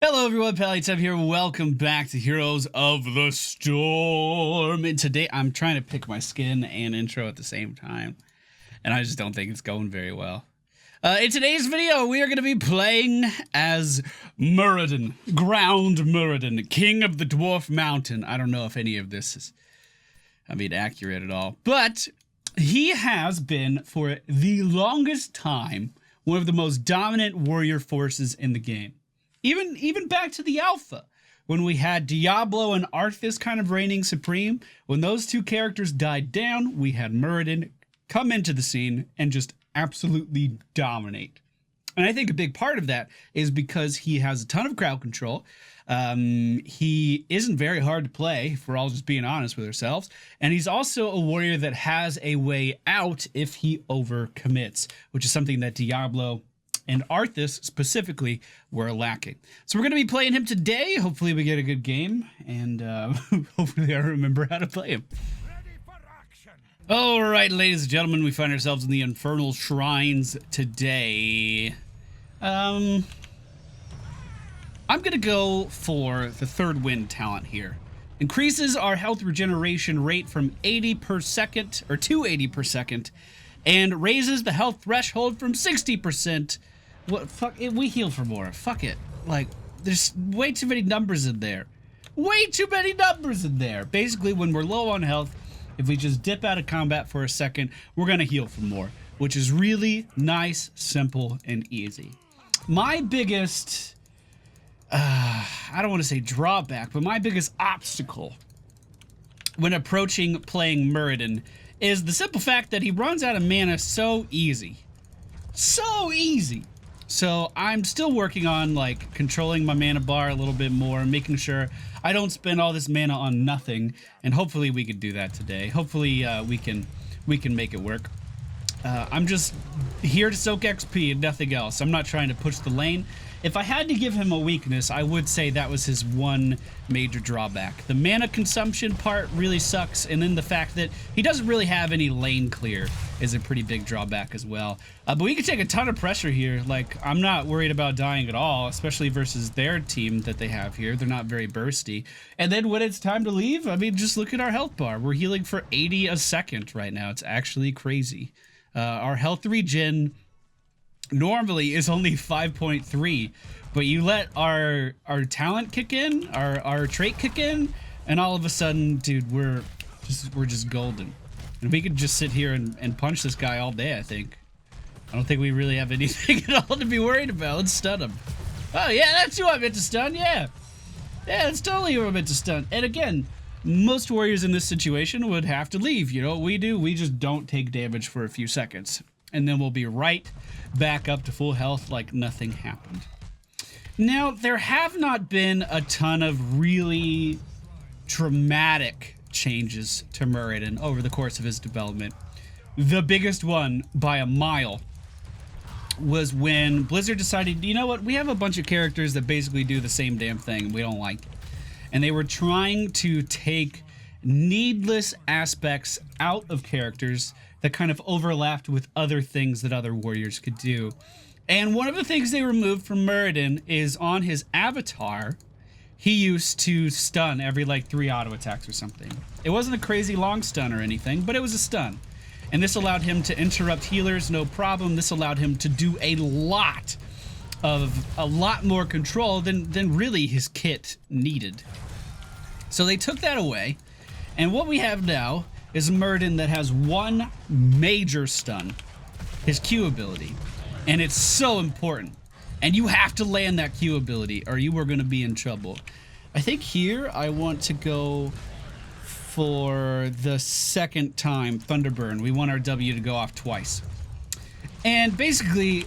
Hello everyone, Playstyle here. Welcome back to Heroes of the Storm. And today I'm trying to pick my skin and intro at the same time, and I just don't think it's going very well. In today's video, we are going to be playing as Muradin, Ground Muradin, King of the Dwarf Mountain. I don't know if any of this is, accurate at all, but he has been, for the longest time, one of the most dominant warrior forces in the game. Even back to the alpha, when we had Diablo and Arthas kind of reigning supreme. When those two characters died down, we had Muradin come into the scene and just absolutely dominate. And I think a big part of that is because he has a ton of crowd control. He isn't very hard to play, if we're all just being honest with ourselves. And he's also a warrior that has a way out if he overcommits, which is something that Diablo and Arthas specifically were lacking. So we're going to be playing him today. Hopefully we get a good game, and hopefully I remember how to play him. All right, ladies and gentlemen, we find ourselves in the Infernal Shrines today. I'm going to go for the Third Wind talent here. Increases our health regeneration rate from 80 per second, or to 80 per second, and raises the health threshold from 60%. What, fuck it, we heal for more. Fuck it. Like, there's way too many numbers in there. Way too many numbers in there. Basically, when we're low on health, if we just dip out of combat for a second, we're gonna heal for more, which is really nice, simple, and easy. My biggest, I don't want to say drawback, but my biggest obstacle when approaching playing Muradin is the simple fact that he runs out of mana so easy. So easy. So I'm still working on like controlling my mana bar a little bit more, making sure I don't spend all this mana on nothing, and hopefully we can do that today. Hopefully we can make it work. I'm just here to soak XP and nothing else. I'm not trying to push the lane. If I had to give him a weakness, I would say that was his one major drawback. The mana consumption part really sucks, and then the fact that he doesn't really have any lane clear is a pretty big drawback as well. But we can take a ton of pressure here. Like, I'm not worried about dying at all, especially versus their team that they have here. They're not very bursty. And then when it's time to leave, I mean, just look at our health bar. We're healing for 80 a second right now. It's actually crazy. Our health regen normally is only 5.3, but you let our talent kick in, our trait kick in, and all of a sudden, dude, we're just golden. And we could just sit here and punch this guy all day, I think. I don't think we really have anything at all to be worried about. Let's stun him. Oh yeah, that's who I meant to stun, yeah. Yeah, that's totally who I meant to stun. And again, most warriors in this situation would have to leave. You know what we do? We just don't take damage for a few seconds, and then we'll be right back up to full health like nothing happened. Now, there have not been a ton of really dramatic changes to Muradin over the course of his development. The biggest one, by a mile, was when Blizzard decided, you know what, we have a bunch of characters that basically do the same damn thing, we don't like it. And they were trying to take needless aspects out of characters that kind of overlapped with other things that other warriors could do. And one of the things they removed from Muradin is on his avatar, he used to stun every like 3 auto attacks or something. It wasn't a crazy long stun or anything, but it was a stun. And this allowed him to interrupt healers, no problem. This allowed him to do a lot more control than really his kit needed. So they took that away, and what we have now is a Muradin that has one major stun, his Q ability, and it's so important. And you have to land that Q ability or you are going to be in trouble. I think here I want to go for the second time Thunderburn. We want our W to go off twice. And basically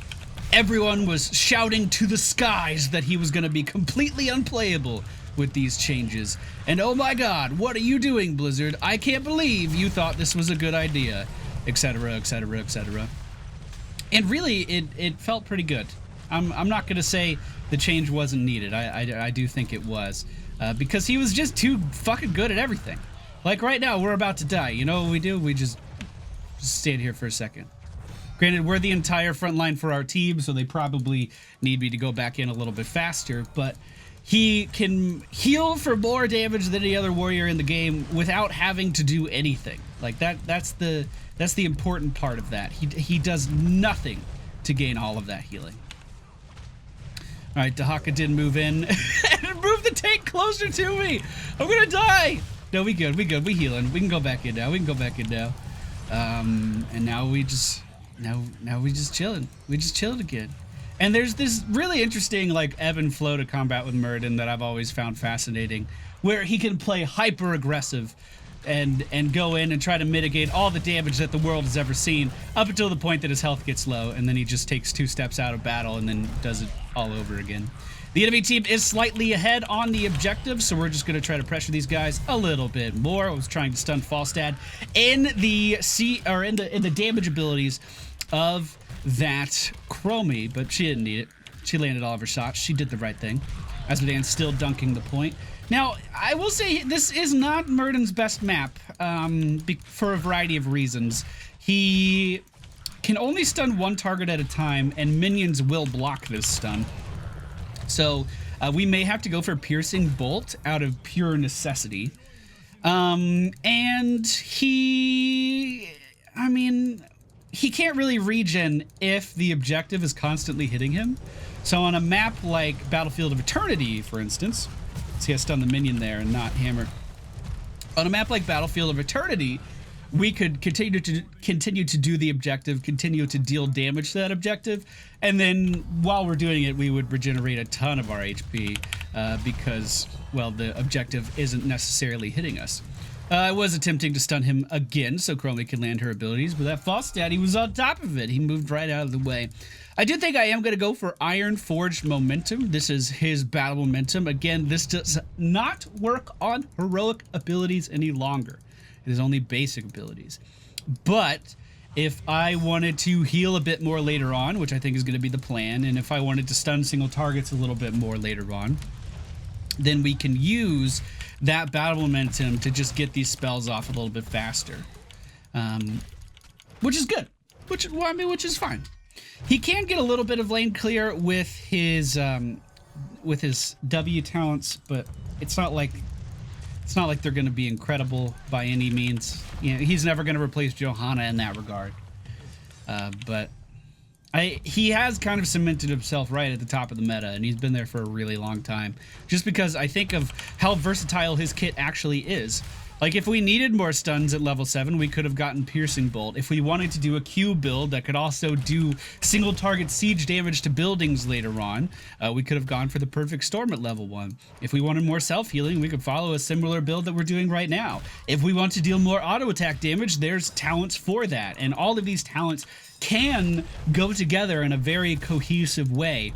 everyone was shouting to the skies that he was going to be completely unplayable with these changes. And oh my god, what are you doing, Blizzard? I can't believe you thought this was a good idea, etc, etc, etc. And really, it felt pretty good. I'm not going to say the change wasn't needed. I do think it was. Because he was just too fucking good at everything. Like right now, we're about to die. You know what we do? We just stand here for a second. Granted, we're the entire front line for our team, so they probably need me to go back in a little bit faster, but he can heal for more damage than any other warrior in the game without having to do anything. Like that's the important part of that. He does nothing to gain all of that healing. All right, Dahaka did move in and move the tank closer to me. I'm gonna die. No, we good. We healing. We can go back in now. And now we just chilling. We just chilled again. And there's this really interesting like ebb and flow to combat with Muradin that I've always found fascinating, where he can play hyper aggressive and go in and try to mitigate all the damage that the world has ever seen up until the point that his health gets low, and then he just takes 2 steps out of battle and then does it all over again. The enemy team is slightly ahead on the objective, so we're just going to try to pressure these guys a little bit more. I was trying to stun Falstad in the in the damage abilities of that Chromie, but she didn't need it. She landed all of her shots. She did the right thing. Azmodan's still dunking the point. Now, I will say this is not Muradin's best map for a variety of reasons. He can only stun 1 target at a time, and minions will block this stun. So we may have to go for Piercing Bolt out of pure necessity. And he can't really regen if the objective is constantly hitting him. So on a map like Battlefield of Eternity, for instance, see I stunned the minion there and not hammer. On a map like Battlefield of Eternity, we could continue to do the objective, continue to deal damage to that objective, and then while we're doing it, we would regenerate a ton of our HP because, well, the objective isn't necessarily hitting us. I was attempting to stun him again so Chromie could land her abilities, but that Falstad, he was on top of it. He moved right out of the way. I do think I am going to go for Iron Forged Momentum. This is his battle momentum. Again, this does not work on heroic abilities any longer. It is only basic abilities. But if I wanted to heal a bit more later on, which I think is going to be the plan, and if I wanted to stun single targets a little bit more later on, then we can use that battle momentum to just get these spells off a little bit faster. Which is good. Which is fine. He can get a little bit of lane clear with his W talents, but it's not like they're going to be incredible by any means. You know, he's never going to replace Johanna in that regard. But he has kind of cemented himself right at the top of the meta, and he's been there for a really long time. Just because I think of how versatile his kit actually is. Like, if we needed more stuns at level 7, we could have gotten Piercing Bolt. If we wanted to do a Q build that could also do single target siege damage to buildings later on, we could have gone for the Perfect Storm at level 1. If we wanted more self-healing, we could follow a similar build that we're doing right now. If we want to deal more auto attack damage, there's talents for that. And all of these talents can go together in a very cohesive way.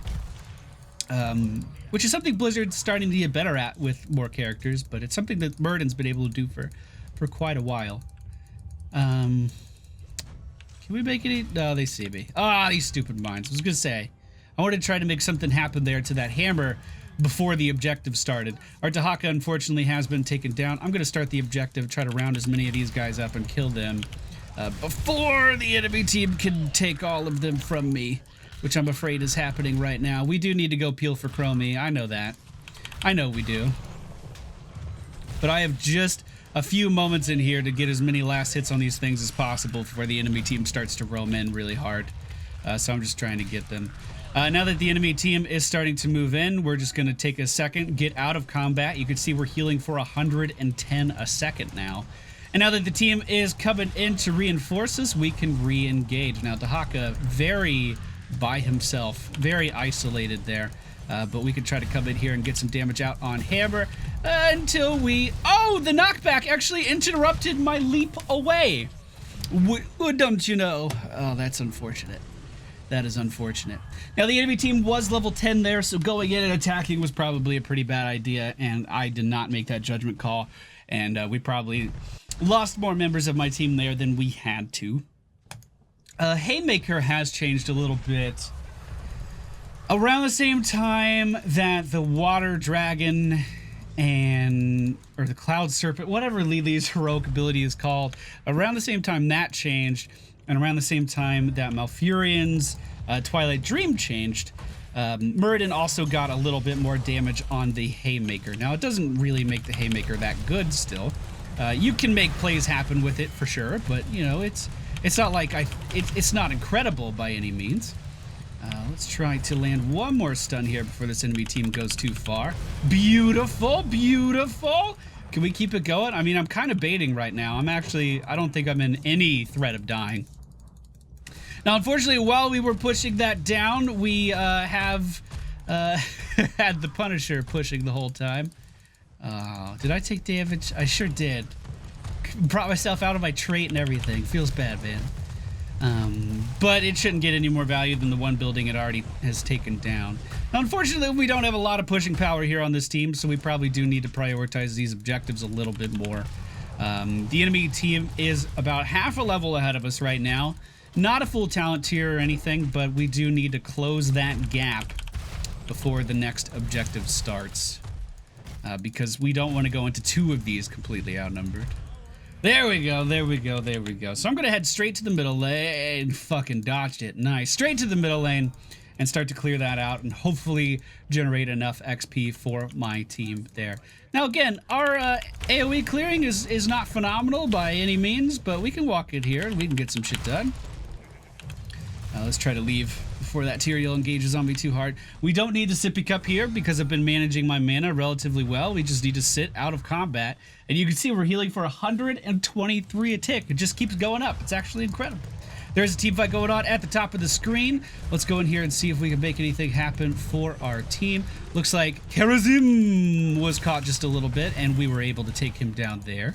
Which is something Blizzard's starting to get better at with more characters, but it's something that Muradin's been able to do for quite a while. Can we make any? No, they see me. Ah, these stupid mines. I was gonna say, I wanted to try to make something happen there to that hammer before the objective started. Our Dahaka, unfortunately, has been taken down. I'm gonna start the objective, try to round as many of these guys up and kill them before the enemy team can take all of them from me, which I'm afraid is happening right now. We do need to go peel for Chromie. I know that. I know we do. But I have just a few moments in here to get as many last hits on these things as possible before the enemy team starts to roam in really hard. So I'm just trying to get them. Now that the enemy team is starting to move in, we're just going to take a second, get out of combat. You can see we're healing for 110 a second now. And now that the team is coming in to reinforce us, we can re-engage. Now, Dahaka, very by himself, very isolated there, but we could try to come in here and get some damage out on Hammer until we... Oh, the knockback actually interrupted my leap away. Don't you know? Oh, that's unfortunate. That is unfortunate. Now, the enemy team was level 10 there, so going in and attacking was probably a pretty bad idea, and I did not make that judgment call, and we probably lost more members of my team there than we had to. Haymaker has changed a little bit. Around the same time that the Water Dragon or the Cloud Serpent, whatever Lili's heroic ability is called, around the same time that changed, and around the same time that Malfurion's Twilight Dream changed, Muradin also got a little bit more damage on the Haymaker. Now, it doesn't really make the Haymaker that good still. You can make plays happen with it for sure, but, you know, it's not like it's not incredible by any means. Let's try to land one more stun here before this enemy team goes too far. Beautiful, beautiful. Can we keep it going? I mean, I'm kind of baiting right now. I don't think I'm in any threat of dying. Now, unfortunately, while we were pushing that down, we have had the Punisher pushing the whole time. Did I take damage? I sure did. Brought myself out of my trait and everything. Feels bad, man. But it shouldn't get any more value than the one building it already has taken down. Now, unfortunately, we don't have a lot of pushing power here on this team, so we probably do need to prioritize these objectives a little bit more. The enemy team is about half a level ahead of us right now. Not a full talent tier or anything, but we do need to close that gap before the next objective starts. Because we don't want to go into two of these completely outnumbered. There we go, there we go, there we go. So I'm going to head straight to the middle lane. Fucking dodged it. Nice. Straight to the middle lane and start to clear that out and hopefully generate enough XP for my team there. Now, again, our AoE clearing is not phenomenal by any means, but we can walk it here and we can get some shit done. Let's try to leave before that Tyrael engages on me too hard. We don't need the sippy cup here because I've been managing my mana relatively well. We just need to sit out of combat. And you can see we're healing for 123 a tick. It just keeps going up. It's actually incredible. There's a team fight going on at the top of the screen. Let's go in here and see if we can make anything happen for our team. Looks like Karazim was caught just a little bit, and we were able to take him down there.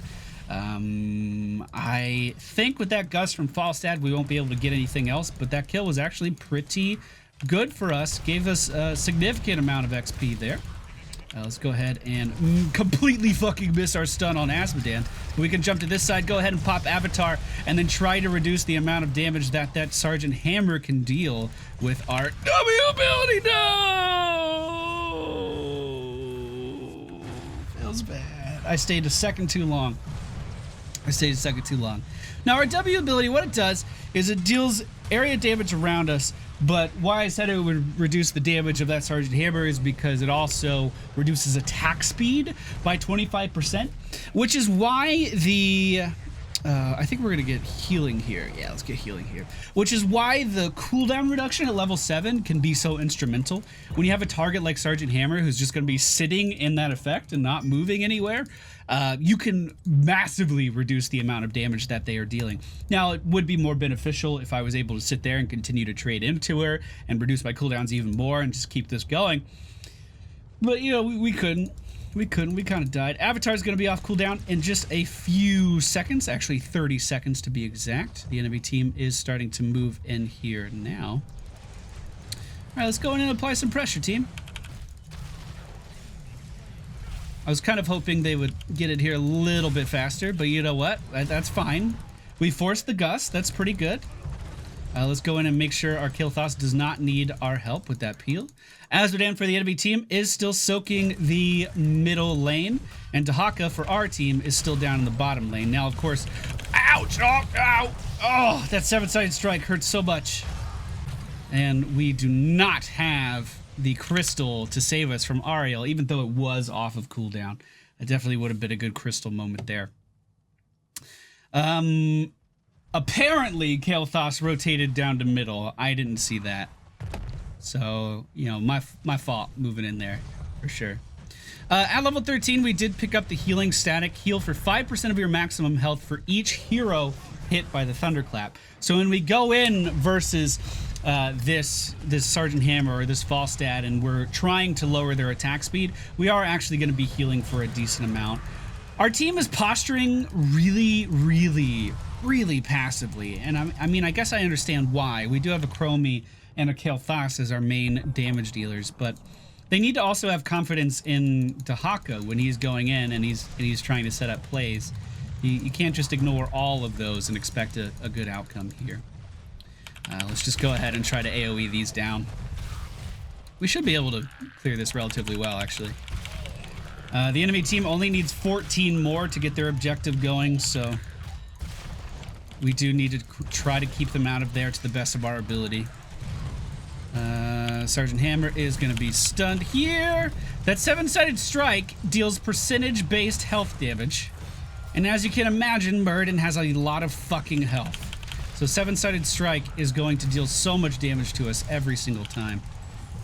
I think with that gust from Falstad, we won't be able to get anything else, but that kill was actually pretty good for us. Gave us a significant amount of XP there. Let's go ahead and completely fucking miss our stun on Asmodan. We can jump to this side, go ahead and pop Avatar, and then try to reduce the amount of damage that Sergeant Hammer can deal with our W ability. No! Feels bad. I stayed a second too long. Now, our W ability, what it does is it deals area damage around us, but why I said it would reduce the damage of that Sergeant Hammer is because it also reduces attack speed by 25%, which is why the... I think we're going to get healing here. Yeah, let's get healing here. Which is why the cooldown reduction at level 7 can be so instrumental. When you have a target like Sergeant Hammer who's just going to be sitting in that effect and not moving anywhere, you can massively reduce the amount of damage that they are dealing. Now, it would be more beneficial if I was able to sit there and continue to trade into her and reduce my cooldowns even more and just keep this going. But, you know, we couldn't. We kind of died. Avatar's going to be off cooldown in just a few seconds, actually 30 seconds to be exact. The enemy team is starting to move in here now. All right, let's go in and apply some pressure, team. I was kind of hoping they would get it here a little bit faster, but you know what? That's fine. We forced the gust. That's pretty good. Let's go in and make sure our Kael'thas does not need our help with that peel. Asmodan for the enemy team is still soaking the middle lane, and Dahaka for our team is still down in the bottom lane. Now, of course, ouch! Oh, ow! Oh, that 7-sided strike hurts so much. And we do not have the crystal to save us from Ariel, even though it was off of cooldown. It definitely would have been a good crystal moment there. Apparently, Kael'thas rotated down to middle. I didn't see that. So, you know, my fault moving in there, for sure. At level 13, we did pick up the healing static. Heal for 5% of your maximum health for each hero hit by the Thunderclap. So when we go in versus this Sergeant Hammer or this Falstad and we're trying to lower their attack speed, we are actually going to be healing for a decent amount. Our team is posturing really passively, and I mean, I guess I understand why. We do have a Chromie and a Kael'thas as our main damage dealers, but they need to also have confidence in Dahaka when he's going in and he's trying to set up plays. You can't just ignore all of those and expect a good outcome here. Let's just go ahead and try to AoE these down. We should be able to clear this relatively well, actually. The enemy team only needs 14 more to get their objective going, so we do need to try to keep them out of there to the best of our ability. Sergeant Hammer is going to be stunned here. That 7-sided strike deals percentage-based health damage. And as you can imagine, Muradin has a lot of fucking health. So 7-sided strike is going to deal so much damage to us every single time.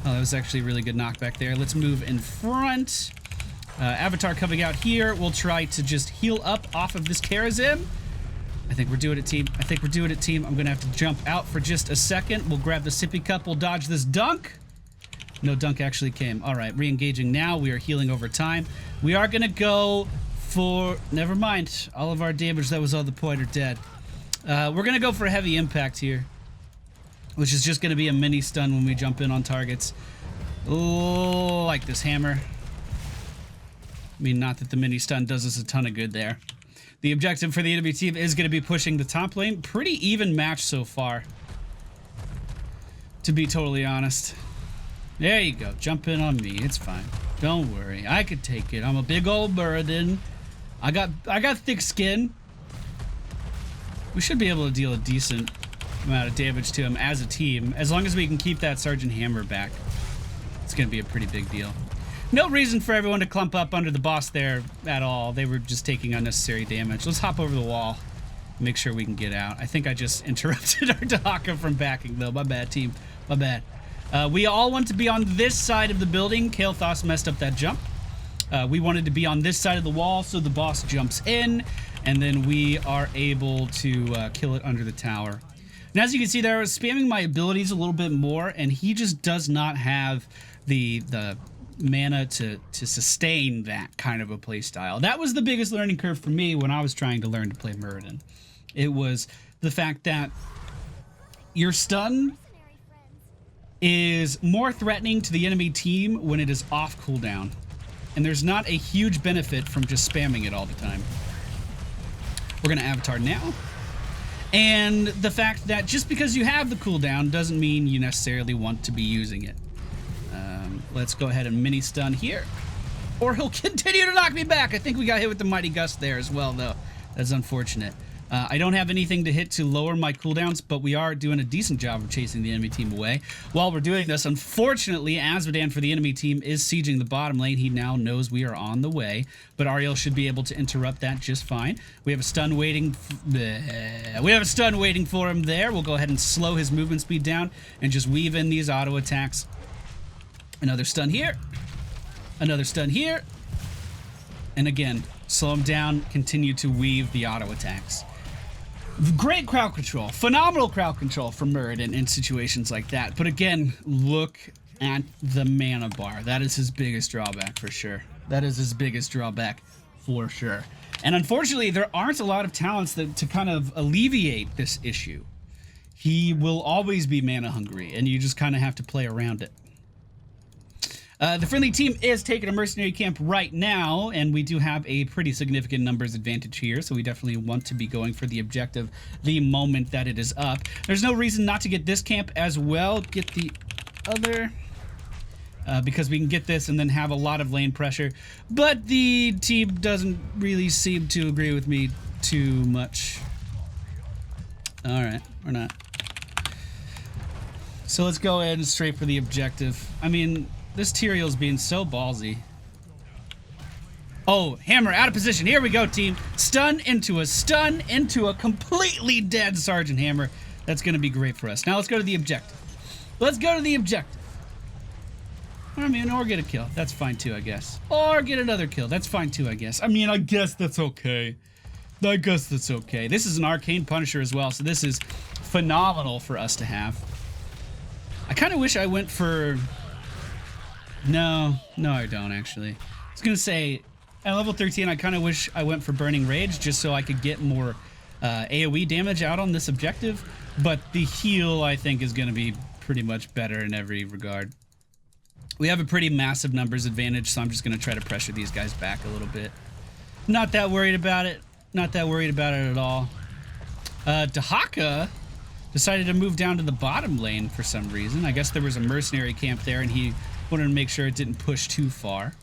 Oh, that was actually a really good knockback there. Let's move in front. Avatar coming out here. We'll try to just heal up off of this Karazim. I think we're doing it, team. I think we're doing it, team. I'm going to have to jump out for just a second. We'll grab the sippy cup. We'll dodge this dunk. No dunk actually came. All right, re-engaging now. We are healing over time. We are going to go for... Never mind. All of our damage that was on the point are dead. We're going to go for a heavy impact here, which is just going to be a mini stun when we jump in on targets. Oh, like this hammer. I mean, not that the mini stun does us a ton of good there. The objective for the enemy team is going to be pushing the top lane. Pretty even match so far, to be totally honest. There you go. Jump in on me. It's fine. Don't worry. I could take it. I'm a big old Muradin. I got thick skin. We should be able to deal a decent amount of damage to him as a team, as long as we can keep that Sergeant Hammer back. It's going to be a pretty big deal. No reason for everyone to clump up under the boss there at all. They were just taking unnecessary damage. Let's hop over the wall. Make sure we can get out. I think I just interrupted our Dahaka from backing, though. My bad, team. My bad. We all want to be on this side of the building. Kael'thas messed up that jump. We wanted to be on this side of the wall, so the boss jumps in, and then we are able to kill it under the tower. And as you can see there, I was spamming my abilities a little bit more, and he just does not have the mana to sustain that kind of a play style. That was the biggest learning curve for me when I was trying to learn to play Muradin. It was the fact that your stun is more threatening to the enemy team when it is off cooldown, and there's not a huge benefit from just spamming it all the time. We're gonna Avatar now, and the fact that just because you have the cooldown doesn't mean you necessarily want to be using it. Let's go ahead and mini stun here, or he'll continue to knock me back. I think we got hit with the Mighty Gust there as well, though. That's unfortunate. I don't have anything to hit to lower my cooldowns, but we are doing a decent job of chasing the enemy team away. While we're doing this, unfortunately, Azmodan for the enemy team is sieging the bottom lane. He now knows we are on the way, but Ariel should be able to interrupt that just fine. We have a stun waiting. We have a stun waiting for him there. We'll go ahead and slow his movement speed down and just weave in these auto attacks. Another stun here. Another stun here. And again, slow him down, continue to weave the auto attacks. Great crowd control. Phenomenal crowd control from Muradin in situations like that. But again, look at the mana bar. That is his biggest drawback for sure. That is his biggest drawback for sure. And unfortunately, there aren't a lot of talents to kind of alleviate this issue. He will always be mana hungry, and you just kind of have to play around it. The friendly team is taking a mercenary camp right now, and we do have a pretty significant numbers advantage here, so we definitely want to be going for the objective the moment that it is up. There's no reason not to get this camp as well. Get the other, because we can get this and then have a lot of lane pressure, but the team doesn't really seem to agree with me too much. All right, we're not. So let's go ahead and straight for the objective. I mean, this Tyrael's being so ballsy. Oh, Hammer out of position. Here we go, team. Stun into a completely dead Sergeant Hammer. That's going to be great for us. Now let's go to the objective. Let's go to the objective. I mean, or get a kill. That's fine too, I guess. Or get another kill. That's fine too, I guess. I mean, I guess that's okay. I guess that's okay. This is an Arcane Punisher as well, so this is phenomenal for us to have. I kind of wish I went for... No, I don't actually. I was gonna say, at level 13, I kind of wish I went for Burning Rage just so I could get more AoE damage out on this objective, but the heal, I think, is gonna be pretty much better in every regard. We have a pretty massive numbers advantage, so I'm just gonna try to pressure these guys back a little bit. Not that worried about it. Not that worried about it at all. Dahaka decided to move down to the bottom lane for some reason. I guess there was a mercenary camp there, and he wanted to make sure it didn't push too far.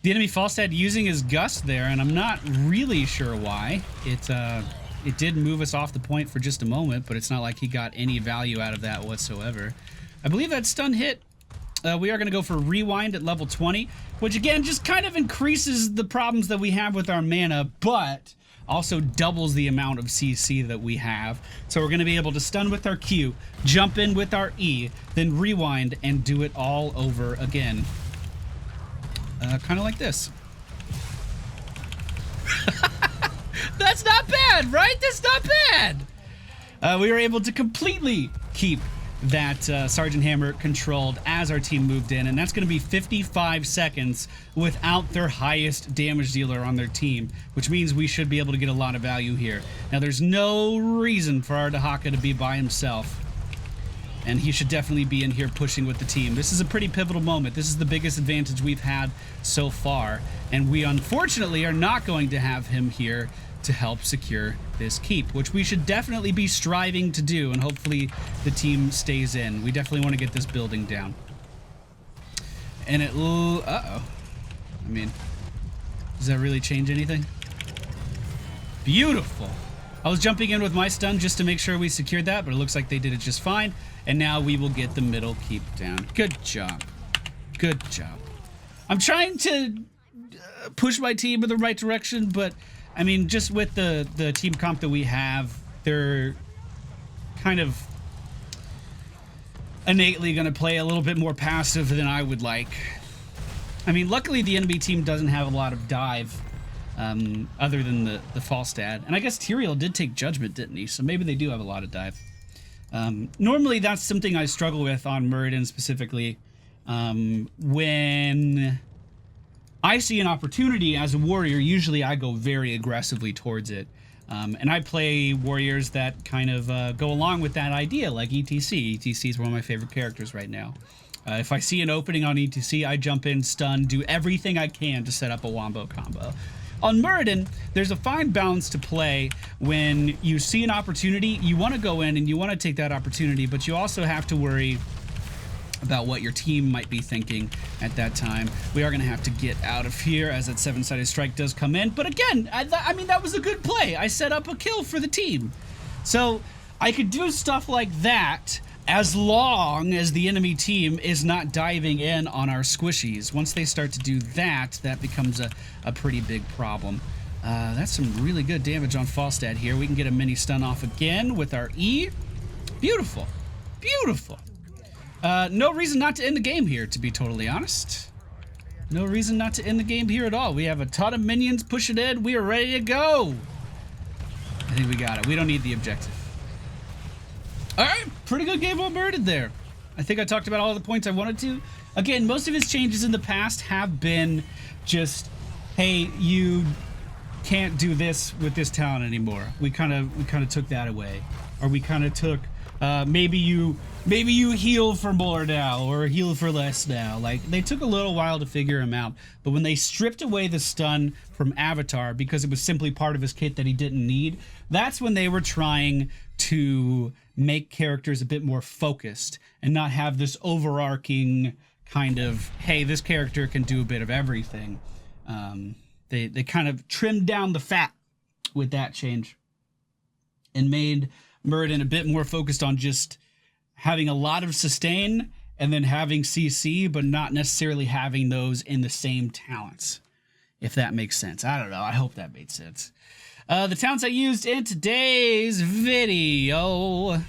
The enemy Falstad using his gust there, and I'm not really sure why. It did move us off the point for just a moment, but it's not like he got any value out of that whatsoever. I believe that stun hit. We are going to go for rewind at level 20, which again just kind of increases the problems that we have with our mana, but also doubles the amount of CC that we have. So we're going to be able to stun with our Q, jump in with our E, then rewind and do it all over again. Kind of like this. That's not bad, right? That's not bad. We were able to completely keep that Sergeant Hammer controlled as our team moved in, and that's going to be 55 seconds without their highest damage dealer on their team, which means we should be able to get a lot of value here. Now, there's no reason for our Dahaka to be by himself, and he should definitely be in here pushing with the team. This is a pretty pivotal moment. This is the biggest advantage we've had so far, and we unfortunately are not going to have him here to help secure this keep, which we should definitely be striving to do, and hopefully the team stays in. We definitely want to get this building down. And it... uh-oh. I mean, does that really change anything? Beautiful. I was jumping in with my stun just to make sure we secured that, but it looks like they did it just fine. And now we will get the middle keep down. Good job. Good job. I'm trying to push my team in the right direction, but I mean, just with the team comp that we have, they're kind of innately going to play a little bit more passive than I would like. I mean, luckily the enemy team doesn't have a lot of dive, other than the Falstad. And I guess Tyrael did take Judgment, didn't he? So maybe they do have a lot of dive. Normally that's something I struggle with on Muradin specifically. When I see an opportunity as a warrior, usually I go very aggressively towards it. And I play warriors that kind of go along with that idea, like ETC. ETC is one of my favorite characters right now. If I see an opening on ETC, I jump in, stun, do everything I can to set up a wombo combo. On Muradin, there's a fine balance to play. When you see an opportunity, you want to go in and you want to take that opportunity, but you also have to worry about what your team might be thinking at that time. We are going to have to get out of here as that 7-sided strike does come in. But again, I mean, that was a good play. I set up a kill for the team. So I could do stuff like that as long as the enemy team is not diving in on our squishies. Once they start to do that, that becomes a pretty big problem. That's some really good damage on Falstad here. We can get a mini stun off again with our E. Beautiful. Beautiful. No reason not to end the game here, to be totally honest. No reason not to end the game here at all. We have a ton of minions pushing in. We are ready to go. I think we got it. We don't need the objective. All right, pretty good game on Muradin there. I think I talked about all the points I wanted to. Again, most of his changes in the past have been just, hey, you can't do this with this talent anymore. We kind of took that away, or we kind of took maybe you heal for more now, or heal for less now. Like, they took a little while to figure him out, but when they stripped away the stun from Avatar because it was simply part of his kit that he didn't need, that's when they were trying to make characters a bit more focused and not have this overarching kind of, hey, this character can do a bit of everything. They kind of trimmed down the fat with that change and made Muradin a bit more focused on just having a lot of sustain and then having CC, but not necessarily having those in the same talents, if that makes sense. I don't know. I hope that made sense. The talents I used in today's video: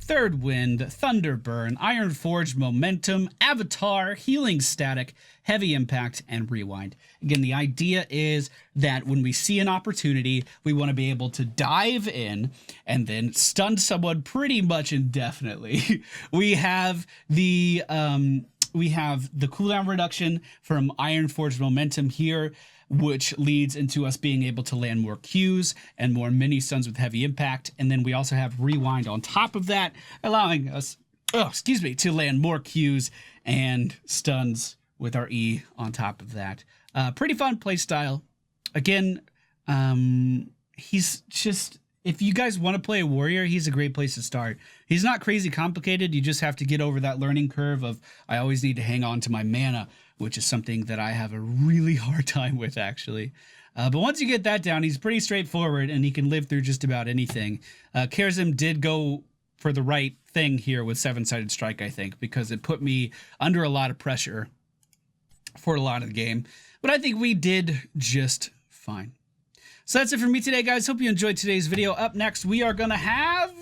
Third Wind, Thunderburn, Iron Forge, Momentum, Avatar, Healing Static, Heavy Impact, and Rewind. Again, the idea is that when we see an opportunity, we want to be able to dive in and then stun someone pretty much indefinitely. We have the cooldown reduction from Iron Forge Momentum here, which leads into us being able to land more Qs and more mini stuns with Heavy Impact. And then we also have Rewind on top of that, allowing us, to land more Qs and stuns with our E on top of that. Pretty fun playstyle. Again, he's just, if you guys want to play a warrior, he's a great place to start. He's not crazy complicated. You just have to get over that learning curve of, I always need to hang on to my mana, which is something that I have a really hard time with, actually. But once you get that down, he's pretty straightforward, and he can live through just about anything. Karazim did go for the right thing here with 7-sided strike, I think, because it put me under a lot of pressure for a lot of the game. But I think we did just fine. So that's it for me today, guys. Hope you enjoyed today's video. Up next, we are going to have